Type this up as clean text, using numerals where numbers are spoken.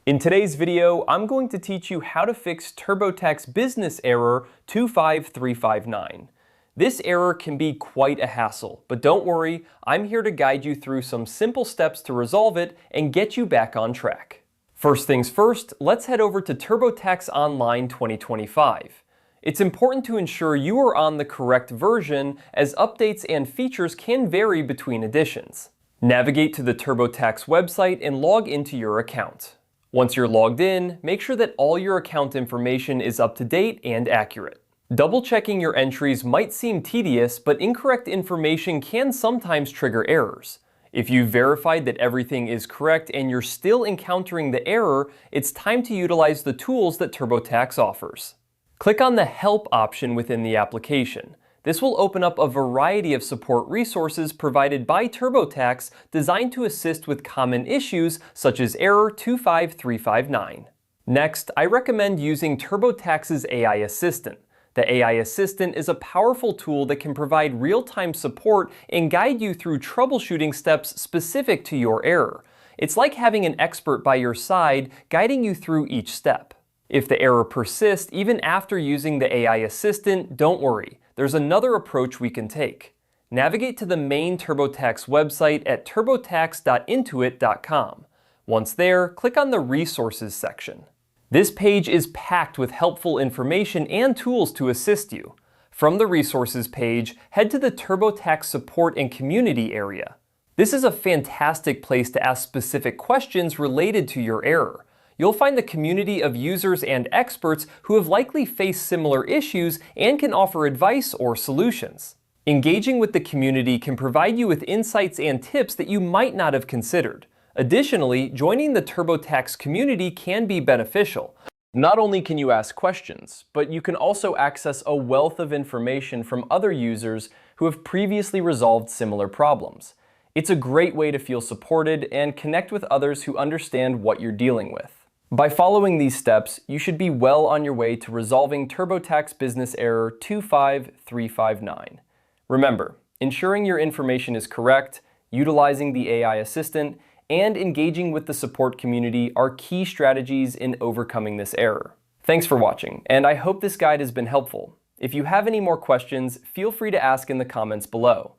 In today's video, I'm going to teach you how to fix TurboTax Business Error 25359. This error can be quite a hassle, but don't worry, I'm here to guide you through some simple steps to resolve it and get you back on track. First things first, let's head over to TurboTax Online 2025. It's important to ensure you are on the correct version, as updates and features can vary between editions. Navigate to the TurboTax website and log into your account. Once you're logged in, make sure that all your account information is up to date and accurate. Double-checking your entries might seem tedious, but incorrect information can sometimes trigger errors. If you've verified that everything is correct and you're still encountering the error, it's time to utilize the tools that TurboTax offers. Click on the Help option within the application. This will open up a variety of support resources provided by TurboTax designed to assist with common issues such as error 25359. Next, I recommend using TurboTax's AI Assistant. The AI Assistant is a powerful tool that can provide real-time support and guide you through troubleshooting steps specific to your error. It's like having an expert by your side guiding you through each step. If the error persists even after using the AI Assistant, don't worry. There's another approach we can take. Navigate to the main TurboTax website at turbotax.intuit.com. Once there, click on the Resources section. This page is packed with helpful information and tools to assist you. From the Resources page, head to the TurboTax Support and Community area. This is a fantastic place to ask specific questions related to your error. You'll find the community of users and experts who have likely faced similar issues and can offer advice or solutions. Engaging with the community can provide you with insights and tips that you might not have considered. Additionally, joining the TurboTax community can be beneficial. Not only can you ask questions, but you can also access a wealth of information from other users who have previously resolved similar problems. It's a great way to feel supported and connect with others who understand what you're dealing with. By following these steps, you should be well on your way to resolving TurboTax Business Error 25359. Remember, ensuring your information is correct, utilizing the AI Assistant, and engaging with the support community are key strategies in overcoming this error. Thanks for watching, and I hope this guide has been helpful. If you have any more questions, feel free to ask in the comments below.